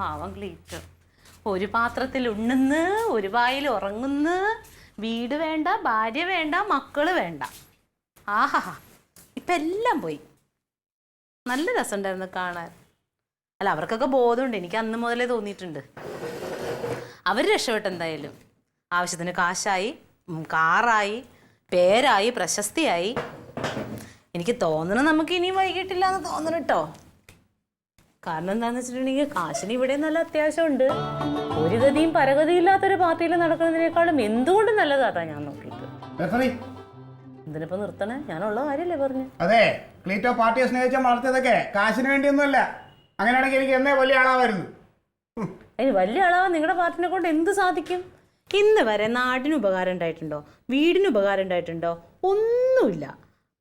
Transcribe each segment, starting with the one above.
പാവം ക്ലീറ്റോ. ഒരു പാത്രത്തിൽ ഉണ്ണുന്ന്, ഒരു വായിൽ ഉറങ്ങുന്ന്, വീട് വേണ്ട, ഭാര്യ വേണ്ട, മക്കള് വേണ്ട. ആഹാ, ഇപ്പം എല്ലാം പോയി. നല്ല രസമുണ്ടായിരുന്നു കാണാൻ. അല്ല, അവർക്കൊക്കെ ബോധമുണ്ട്. എനിക്ക് അന്ന് മുതലേ തോന്നിയിട്ടുണ്ട്. അവർ രക്ഷപ്പെട്ടു. എന്തായാലും ആവശ്യത്തിന് കാശായി, കാറായി, പേരായി, പ്രശസ്തിയായി. എനിക്ക് തോന്നണം നമുക്ക് ഇനി വൈകിട്ടില്ല എന്ന് തോന്നണം കേട്ടോ. കാരണം എന്താണെന്ന് വെച്ചിട്ടുണ്ടെങ്കിൽ കാശിന് ഇവിടെ നല്ല അത്യാവശ്യമുണ്ട്. ഒരു ഗതിയും പരഗതിയും ഇല്ലാത്തൊരു പാർട്ടിയിൽ നടക്കുന്നതിനേക്കാളും എന്തുകൊണ്ടും നല്ലതാട്ടാ ഞാൻ നോക്കിയിട്ട്. ഇതിനിപ്പോ നിർത്തണേ? ഞാനുള്ള കാര്യല്ലേ പറഞ്ഞു. അതെ, ക്ലീറ്റോ പാർട്ടിയെ സ്നേഹിച്ചാൽ വളർത്തിയതൊക്കെ കാശിന് വേണ്ടിയൊന്നുമല്ല. അങ്ങനെയാണെങ്കിൽ എനിക്ക് എന്നേ വലിയ ആളാവായിരുന്നു. അതിന് വലിയ ആളാവാൻ നിങ്ങളുടെ പാർട്ടിനെ കൊണ്ട് എന്ത് സാധിക്കും? ഇന്ന് വരെ നാടിന് ഉപകാരം ഉണ്ടായിട്ടുണ്ടോ? വീടിന് ഉപകാരം ഉണ്ടായിട്ടുണ്ടോ? ഒന്നുമില്ല.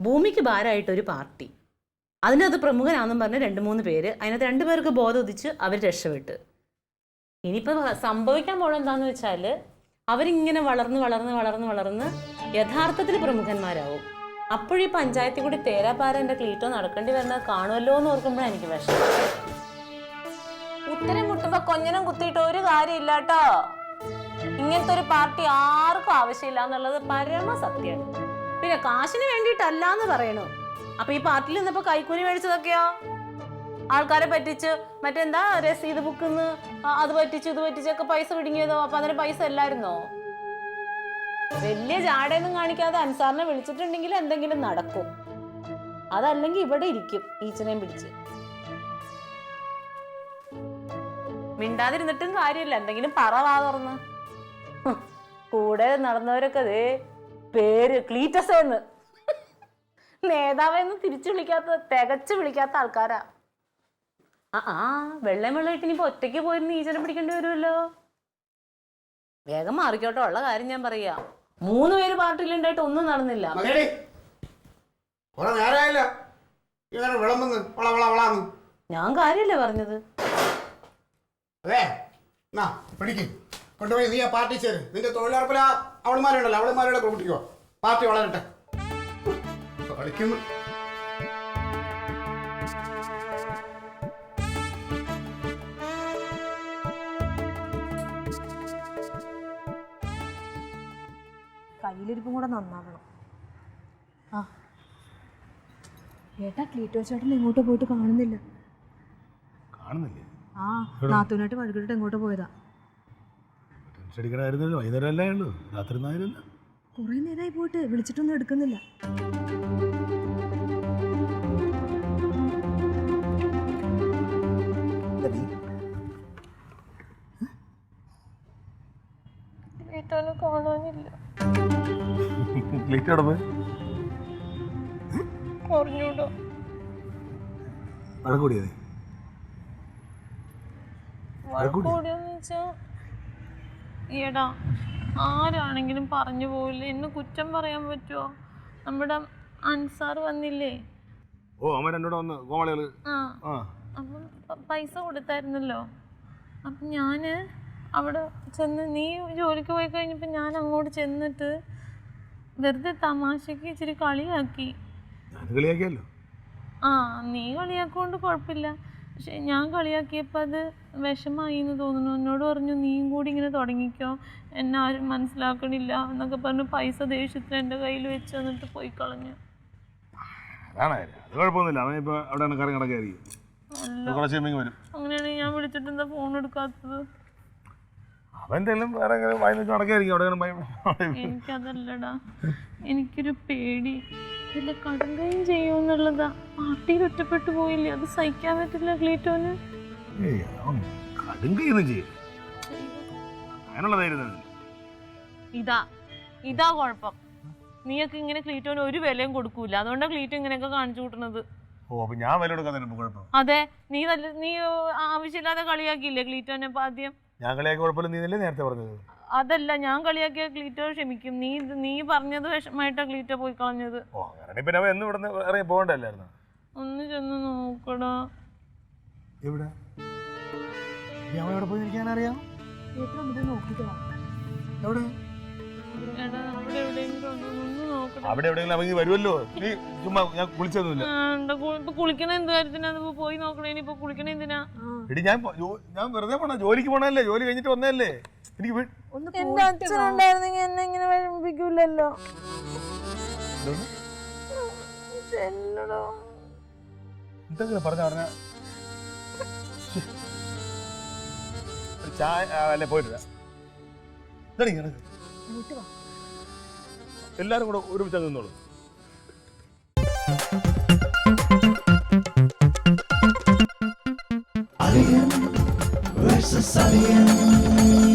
ഭൂമിക്ക് ഭാരമായിട്ടൊരു പാർട്ടി, അതിനകത്ത് പ്രമുഖനാണെന്നും പറഞ്ഞ് 2-3 പേര്, അതിനകത്ത് 2 പേർക്ക് ബോധം ഉദിച്ച് അവർ രക്ഷപ്പെട്ട്. ഇനിയിപ്പോൾ സംഭവിക്കാൻ പോകണം എന്താണെന്ന് വെച്ചാൽ അവരിങ്ങനെ വളർന്ന് വളർന്ന് വളർന്ന് വളർന്ന് യഥാർത്ഥത്തിൽ പ്രമുഖന്മാരാവും. അപ്പോഴീ പഞ്ചായത്തിൽ കൂടി തേരാപ്പാര എൻ്റെ ക്ലീറ്റോ നടക്കേണ്ടി വരുന്നത് കാണുമല്ലോ എന്ന് ഓർക്കുമ്പോഴാണ് എനിക്ക് വിഷമം. ഉത്തരം മുട്ടുമ്പോ കൊഞ്ഞനം കുത്തിയിട്ട് ഒരു കാര്യമില്ല കേട്ടോ. ഇങ്ങനത്തെ ഒരു പാർട്ടി ആർക്കും ആവശ്യമില്ല എന്നുള്ളത് പരമസത്യമാണ്. പിന്നെ കാശിന് വേണ്ടിയിട്ടല്ല എന്ന് പറയണു. അപ്പൊ ഈ പാർട്ടിയിൽ നിന്നപ്പോ കൈക്കൂലി മേടിച്ചതൊക്കെയോ? ആൾക്കാരെ പറ്റിച്ച് മറ്റെന്താ രസീത് ബുക്കിന്ന് അത് പറ്റിച്ച് ഇത് പറ്റിച്ചൊക്കെ പൈസ പിടുങ്ങിയതോ? അപ്പൊ അതിന് പൈസ അല്ലായിരുന്നോ? വലിയ ജാടയൊന്നും കാണിക്കാതെ അൻസാറിനെ വിളിച്ചിട്ടുണ്ടെങ്കിൽ എന്തെങ്കിലും നടക്കും. അതല്ലെങ്കിൽ ഇവിടെ ഇരിക്കും ഈച്ചനെയും പിടിച്ച്. മിണ്ടാതിരുന്നിട്ടും കാര്യമില്ല, എന്തെങ്കിലും പറവാ തുറന്ന്. കൂടെ നടന്നവരൊക്കെ അതേ പേര് ക്ലീറ്റസ് എന്ന്, നേതാവെന്ന് തിരിച്ചു വിളിക്കാത്ത, തികച്ചു വിളിക്കാത്ത ആൾക്കാരാ. വെള്ളം ഇട്ട് ഇനിയിപ്പോ ഒറ്റയ്ക്ക് പോയിരുന്ന് ഈച്ചനെ പിടിക്കേണ്ടി വരുമല്ലോ. വേഗം മാറിക്കോട്ടോ. ഉള്ള കാര്യം ഞാൻ പറയാ. 3 പേര് പാർട്ടിയിലുണ്ടായിട്ട് ഒന്നും നടന്നില്ല. ഞാൻ കാര്യല്ലേ പറഞ്ഞത്. കൊണ്ടുപോയി നീ ആ പാർട്ടി ചേര്. നിന്റെ തൊഴിലുറപ്പിൽ അവളുമാരുണ്ടല്ലോ, അവളുമാരുടെ കൂട്ടിക്കോ. പാർട്ടി വളരട്ടെ. കളിക്കുന്നു. കയ്യിലിരിപ്പും കൂടെ നന്നാവണം. ഏട്ടാ, ക്ലീറ്റോ ചേട്ടൻ എങ്ങോട്ടോ പോയിട്ട് കാണുന്നില്ല. നാത്തൂനായിട്ട് വഴുകിട്ട് എങ്ങോട്ടോ പോയതാ. കുറെ നേരമായി പോയിട്ട്, വിളിച്ചിട്ടൊന്നും എടുക്കുന്നില്ല. കാണാനില്ല. ഈടാ ആരാണെങ്കിലും പറഞ്ഞു പോവില്ലേ? എന്നെ കുറ്റം പറയാൻ പറ്റുമോ? നമ്മുടെ അൻസാർ വന്നില്ലേ? അപ്പം പൈസ കൊടുത്തായിരുന്നല്ലോ. അപ്പം ഞാൻ അവിടെ ചെന്ന്, നീ ജോലിക്ക് പോയി കഴിഞ്ഞപ്പോൾ ഞാൻ അങ്ങോട്ട് ചെന്നിട്ട് വെറുതെ തമാശക്ക് ഇച്ചിരി കളിയാക്കി. നീ കളിയാക്കൊണ്ട് കുഴപ്പമില്ല. പക്ഷെ ഞാൻ കളിയാക്കിയപ്പോൾ അത് വിഷമായി എന്ന് തോന്നുന്നു. എന്നോട് പറഞ്ഞു നീയും കൂടി ഇങ്ങനെ തുടങ്ങിക്കോ, എന്നെ ആരും മനസ്സിലാക്കണില്ല എന്നൊക്കെ പറഞ്ഞ് പൈസ ദേഷ്യത്തിന് എൻ്റെ കയ്യിൽ വെച്ച് എന്നിട്ട് പോയി കളഞ്ഞു. അങ്ങനെയാണെങ്കിൽ ഞാൻ വിളിച്ചിട്ട് എന്താ ഫോൺ എടുക്കാത്തത്? എനിക്കതല്ലടാ, എനിക്കൊരു പേടി. ഇതിൽ കടം കൈയും ചെയ്യുമെന്നുള്ളതാ. പാർട്ടിയിൽ ഒറ്റപ്പെട്ടു പോയില്ലേ, അത് സഹിക്കാൻ പറ്റില്ല ക്ലീറ്റോന്. ഇതാ കുഴപ്പം. നീയൊക്കെ ഇങ്ങനെ ക്ലീറ്റോന് ഒരു വിലയും കൊടുക്കൂല. അതുകൊണ്ടാ ക്ലീറ്റോ ഇങ്ങനെയൊക്കെ കാണിച്ചു കൂട്ടുന്നത്. അതെ, നീ ആവശ്യമില്ലാതെ കളിയാക്കിയില്ലേ ക്ലീറ്റോനെ ആദ്യം? അതല്ല, ഞാൻ കളിയാക്കിയ ക്ലീറ്റോ ക്ഷമിക്കും. നീ പറഞ്ഞത് വിഷമായിട്ടാ ക്ലീറ്റോ പോയി കളഞ്ഞത്. ഒന്ന് ചെന്ന് നോക്കടാ. എടാ അവിടെ എവിടെയെങ്കിലും ഒന്ന് നോക്കണം. അവിടെ എവിടെയെങ്കിലും അവങ്ങി വരുമല്ലോ. നീ ചുമ്മാ ഞാൻ കുളിച്ചൊന്നുമില്ല. ഇപ്പൊ കുളിക്കണ എന്ത് കാര്യത്തിനാ? പോയി നോക്കണേ. ഇനിയിപ്പോ കുളിക്കണ എന്തിനാ? എടി ഞാൻ വെറുതെ പോണ, ജോലിക്ക് പോണല്ലേ, ജോലി കഴിഞ്ഞിട്ട് വന്നതല്ലേ. എനിക്ക് എന്റെ അച്ഛനുണ്ടായിരുന്നെങ്കിൽ എന്നെ ഇങ്ങനെ വിഷമിപ്പിക്കൂലല്ലോ. എന്തെങ്കിലും പറഞ്ഞ ചായ അല്ലേ പോയിട്ടില്ല. എല്ലാരും കൂടെ ഒരുമിച്ച് നിന്നോളൂ. Alien versus Alien.